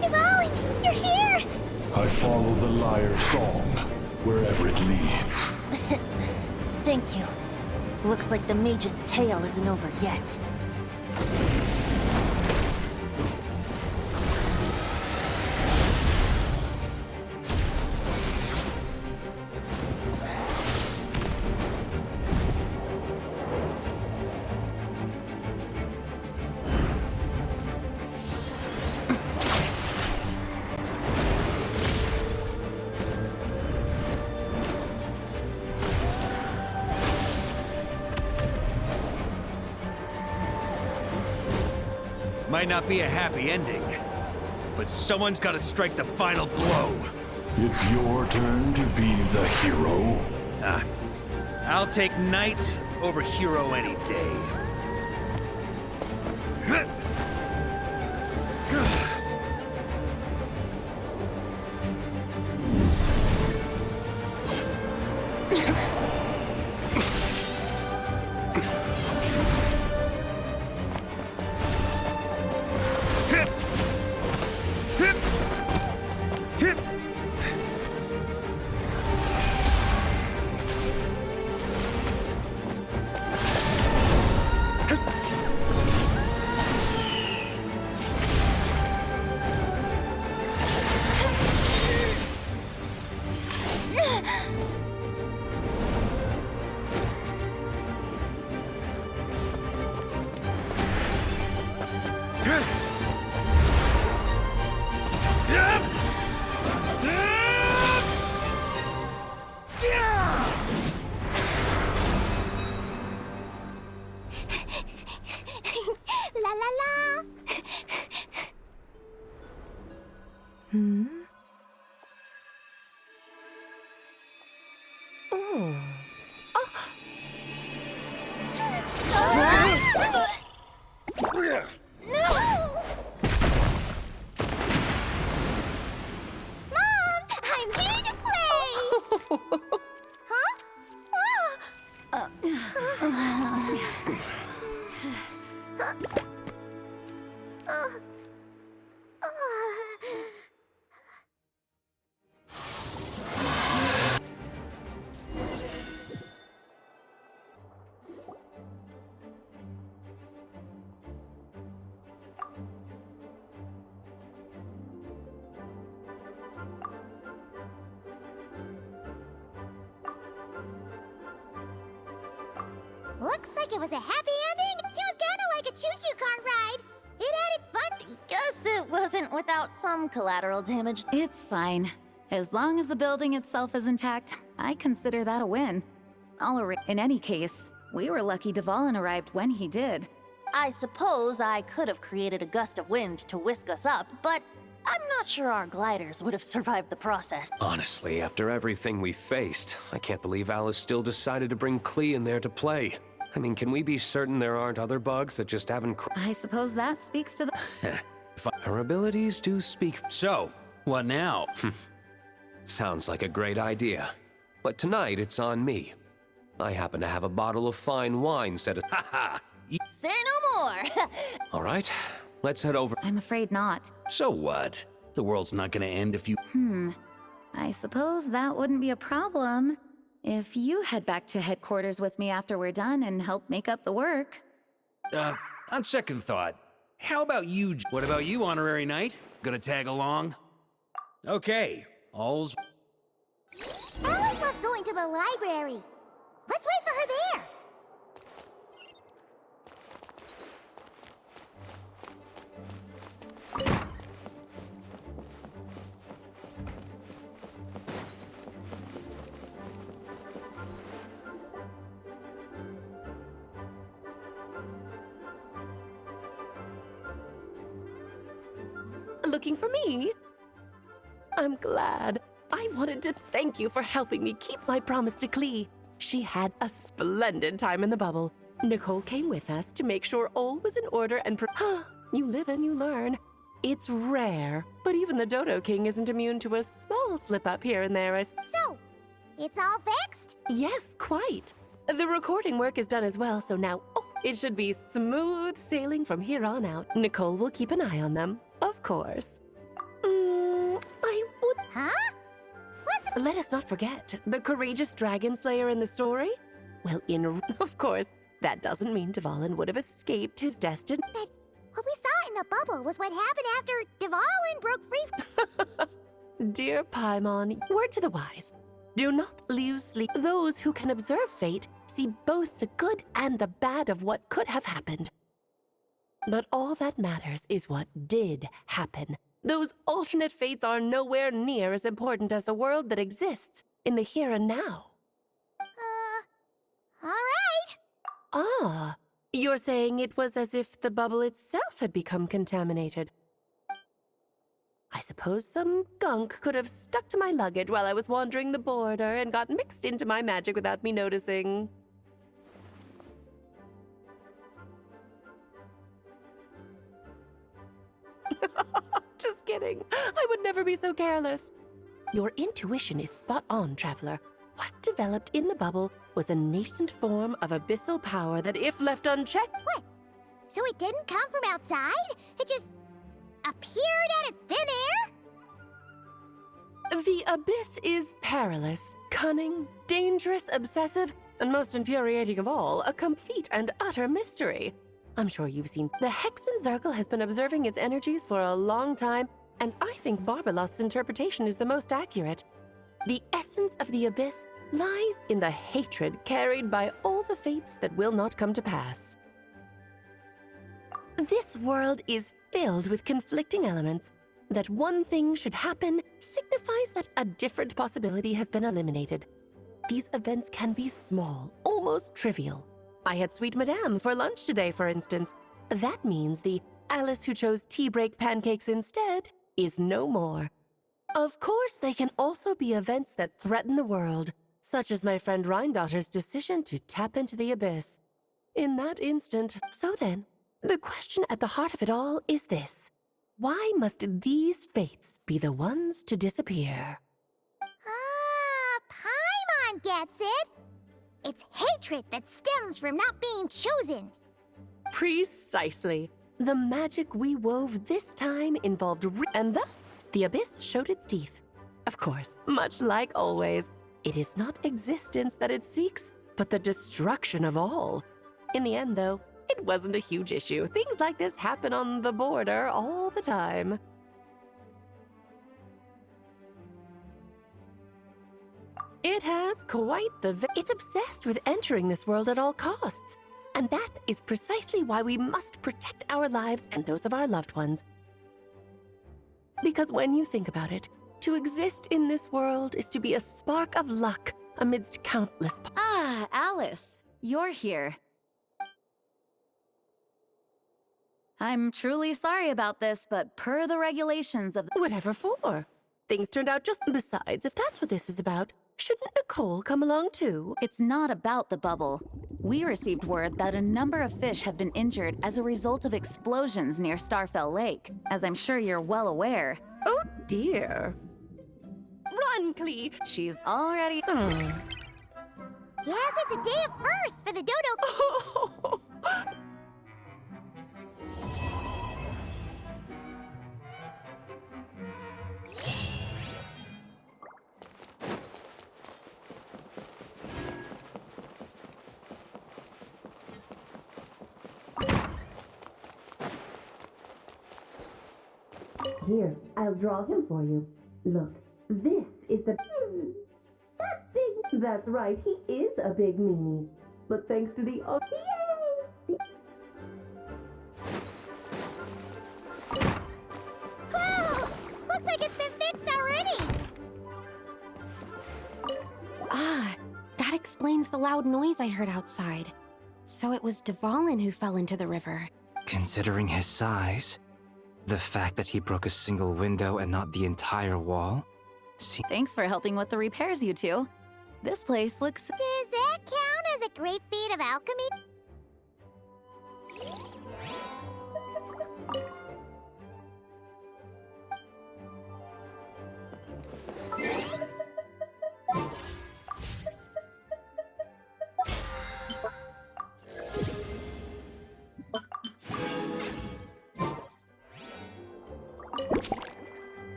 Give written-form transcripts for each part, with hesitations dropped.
Devouring, you're here! I follow the lyre's song, wherever it leads. Thank you. Looks like the mage's tale isn't over yet. Might not be a happy ending, but someone's got to strike the final blow. It's your turn to be the hero. I'll take knight over hero any day. La la la! Hmm? Oh. No! Mom, I'm here to play! Huh? Looks like it was a happy ending. It was kinda like a choo-choo car ride. It had its fun. Guess it wasn't without some collateral damage. It's fine. As long as the building itself is intact, I consider that a win. In any case, we were lucky Dvalin arrived when he did. I suppose I could have created a gust of wind to whisk us up, but I'm not sure our gliders would have survived the process. Honestly, after everything we faced, I can't believe Alice still decided to bring Klee in there to play. I mean, can we be certain there aren't other bugs that just haven't I suppose that speaks to the... Her abilities do speak. So, what now? Sounds like a great idea. But tonight, it's on me. I happen to have a bottle of fine wine set aside. Haha! Say no more! All right, let's head over. I'm afraid not. So what? The world's not gonna end if you... I suppose that wouldn't be a problem if you head back to headquarters with me after we're done and help make up the work. On second thought, how about you... What about you, honorary knight? Gonna tag along? Okay, all's... Alice loves going to the library. Let's wait for her there. Looking for me? I'm glad. I wanted to thank you for helping me keep my promise to Klee. She had a splendid time in the bubble. Nicole came with us to make sure all was in order and you live and you learn. It's rare, but even the Dodo King isn't immune to a small slip-up here and there as... So, it's all fixed? Yes, quite. The recording work is done as well, so now it should be smooth sailing from here on out. Nicole will keep an eye on them, of course. I would... Huh? Let us not forget, the courageous dragon slayer in the story? Well, of course, that doesn't mean Dvalin would have escaped his destiny. But what we saw in the bubble was what happened after Dvalin broke free. Dear Paimon, word to the wise. Do not lose sleep. Those who can observe fate see both the good and the bad of what could have happened. But all that matters is what did happen. Those alternate fates are nowhere near as important as the world that exists in the here and now. All right. Ah, you're saying it was as if the bubble itself had become contaminated. I suppose some gunk could have stuck to my luggage while I was wandering the border and got mixed into my magic without me noticing. Just kidding. I would never be so careless. Your intuition is spot on, Traveler. What developed in the bubble was a nascent form of abyssal power that, if left unchecked... What? So it didn't come from outside? It just appeared out of thin air? The abyss is perilous, cunning, dangerous, obsessive, and most infuriating of all, a complete and utter mystery. I'm sure you've seen. The Hexen Circle has been observing its energies for a long time, and I think Barbalot's interpretation is the most accurate. The essence of the abyss lies in the hatred carried by all the fates that will not come to pass. This world is filled with conflicting elements. That one thing should happen signifies that a different possibility has been eliminated. These events can be small, almost trivial. I had Sweet Madame for lunch today, for instance. That means the Alice who chose tea break pancakes instead is no more. Of course, they can also be events that threaten the world, such as my friend Rhindotter's decision to tap into the abyss. In that instant, so then, the question at the heart of it all is this. Why must these fates be the ones to disappear? Paimon gets it. It's hatred that stems from not being chosen. Precisely. The magic we wove this time involved and thus, the abyss showed its teeth. Of course, much like always, it is not existence that it seeks, but the destruction of all. In the end, though, it wasn't a huge issue. Things like this happen on the border all the time. It has quite the... It's obsessed with entering this world at all costs. And that is precisely why we must protect our lives and those of our loved ones. Because when you think about it, to exist in this world is to be a spark of luck amidst countless... Ah, Alice, you're here. I'm truly sorry about this, but per the regulations of... Whatever for. Things turned out just... Besides, if that's what this is about, shouldn't Nicole come along too? It's not about the bubble. We received word that a number of fish have been injured as a result of explosions near Starfell Lake, as I'm sure you're well aware. Oh dear. Run, Clee! She's already... Guess it's a day of first for the Dodo... Here, I'll draw him for you. Look, this is the... That's big. That's right, he is a big meanie. But thanks to the... Yay! Whoa! Looks like it's been fixed already! Ah, that explains the loud noise I heard outside. So it was Dvalin who fell into the river. Considering his size, the fact that he broke a single window and not the entire wall? Thanks for helping with the repairs, you two. This place looks... Does that count as a great feat of alchemy?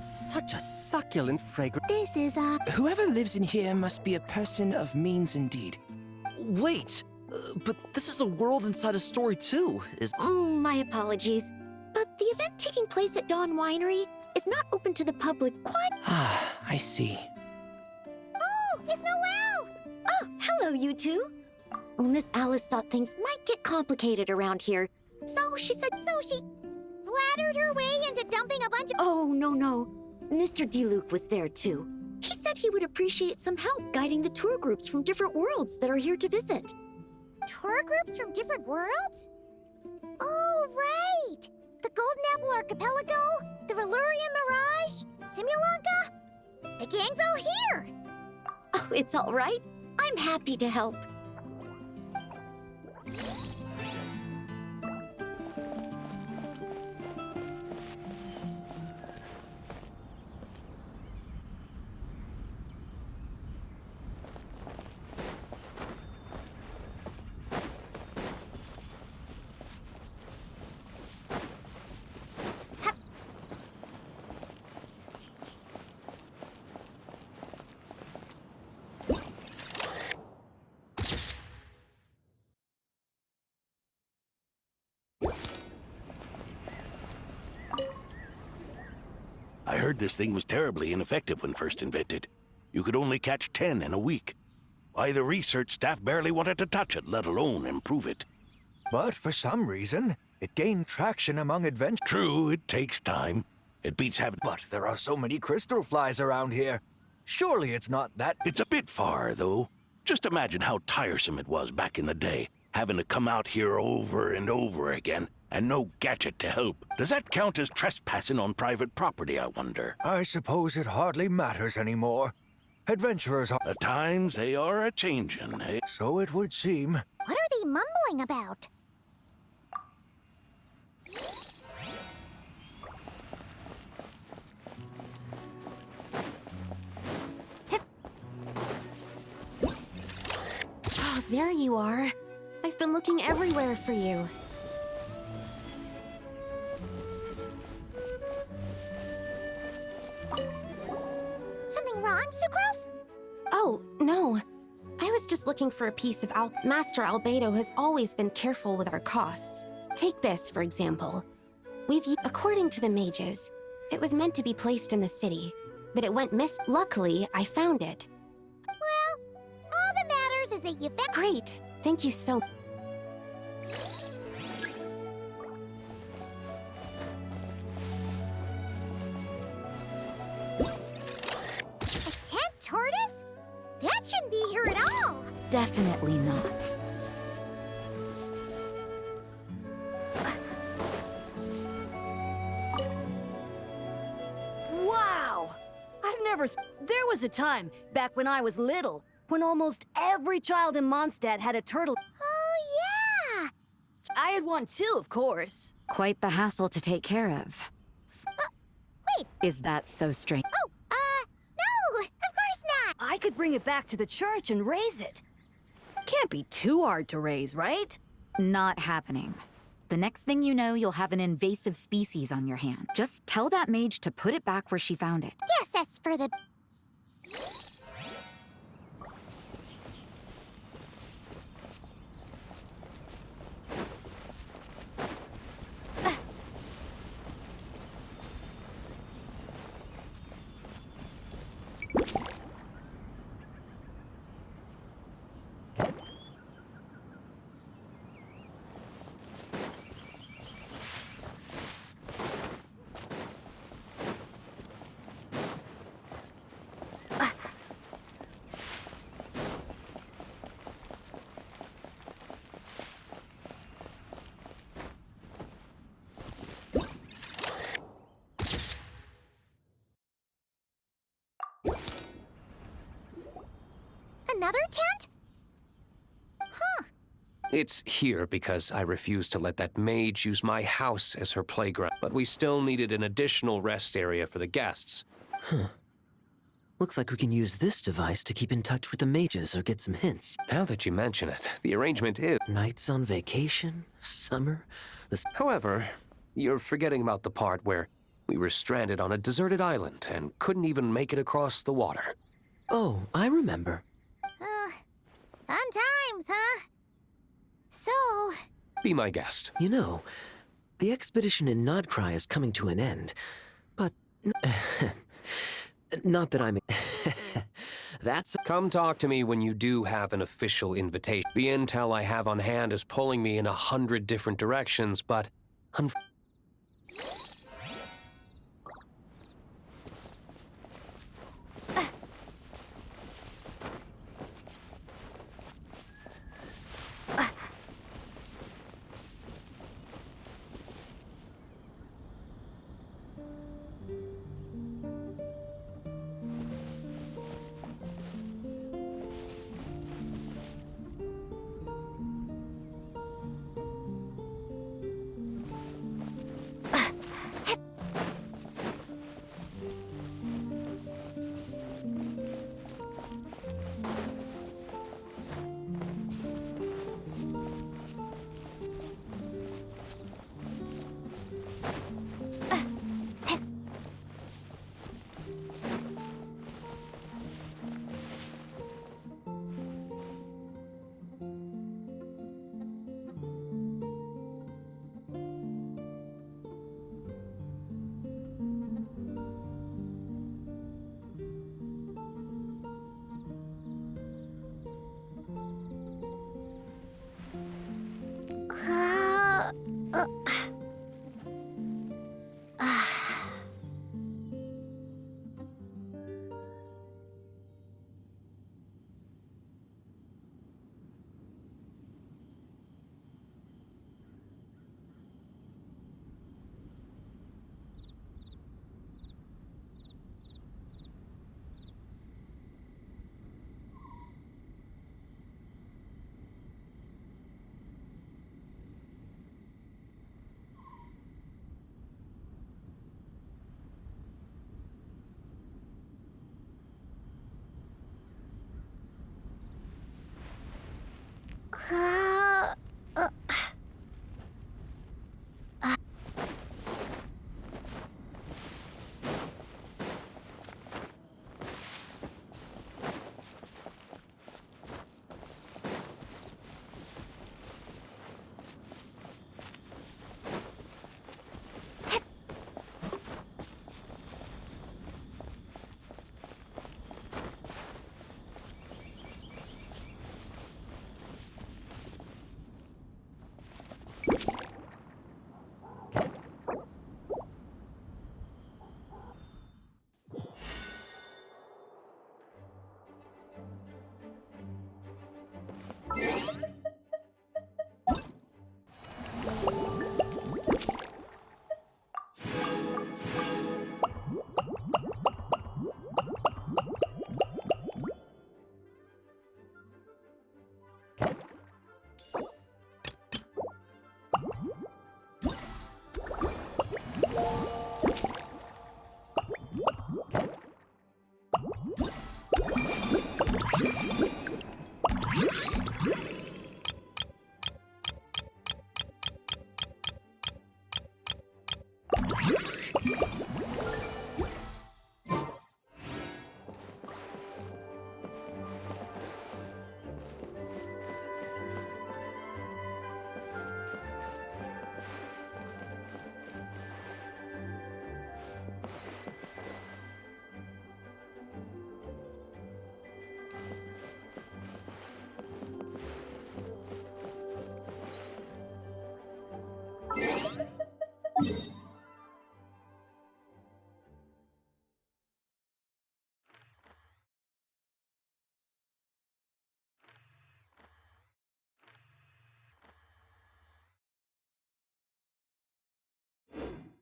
Such a succulent fragrance. This is, Whoever lives in here must be a person of means indeed. Wait, but this is a world inside a story too, is... my apologies. But the event taking place at Dawn Winery is not open to the public quite... Ah, I see. Oh, it's Noelle! Oh, hello, you two. Miss Alice thought things might get complicated around here. So she flattered her way into dumping a bunch of... Oh, no. Mr. DeLuke was there, too. He said he would appreciate some help guiding the tour groups from different worlds that are here to visit. Tour groups from different worlds? Oh, right! The Golden Apple Archipelago, the Relurian Mirage, Simulanka. The gang's all here. Oh, it's all right. I'm happy to help. I heard this thing was terribly ineffective when first invented. You could only catch 10 in a week. Why, the research staff barely wanted to touch it, let alone improve it. But for some reason, it gained traction among adventurers. True, it takes time. It beats having... But there are so many crystal flies around here. Surely it's not that... It's a bit far, though. Just imagine how tiresome it was back in the day, having to come out here over and over again, and no gadget to help. Does that count as trespassing on private property, I wonder? I suppose it hardly matters anymore. Adventurers are... At times, they are a-changin', eh? So it would seem. What are they mumbling about? Oh, there you are. I've been looking everywhere for you. Something wrong, Sucrose? Oh, no. I was just looking for a piece of Master Albedo has always been careful with our costs. Take this, for example. According to the mages, it was meant to be placed in the city, but it went Luckily, I found it. Well, all that matters is that you found... Great. Thank you so... A tent tortoise? That shouldn't be here at all. Definitely not. Wow! There was a time, back when I was little, when almost every child in Mondstadt had a turtle. Oh, yeah! I had one too, of course. Quite the hassle to take care of. Wait. Is that so strange? Oh, no! Of course not! I could bring it back to the church and raise it. Can't be too hard to raise, right? Not happening. The next thing you know, you'll have an invasive species on your hand. Just tell that mage to put it back where she found it. Guess that's for the... Another tent? Huh. It's here because I refused to let that mage use my house as her playground. But we still needed an additional rest area for the guests. Huh. Looks like we can use this device to keep in touch with the mages or get some hints. Now that you mention it, the arrangement is... Nights on vacation? Summer? However, you're forgetting about the part where We were stranded on a deserted island and couldn't even make it across the water. Oh, I remember. Fun times, huh? So... Be my guest. You know, the expedition in Nodcry is coming to an end, but... not that I'm... That's... Come talk to me when you do have an official invitation. The intel I have on hand is pulling me in 100 different directions, but...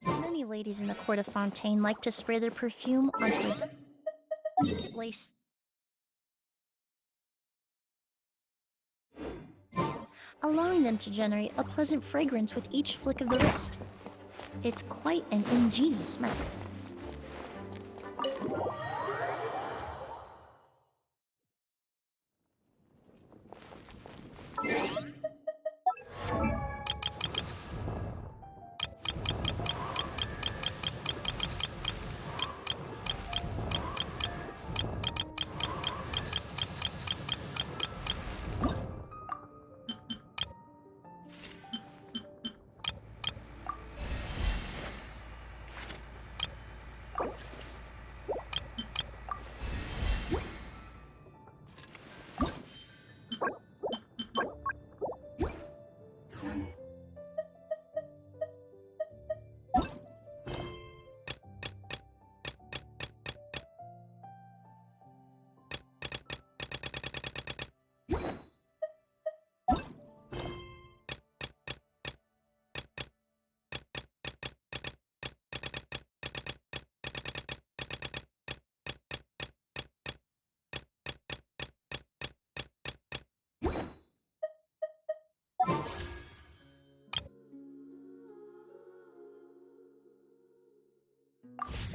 Many ladies in the court of Fontaine like to spray their perfume onto a delicate lace, allowing them to generate a pleasant fragrance with each flick of the wrist. It's quite an ingenious method. you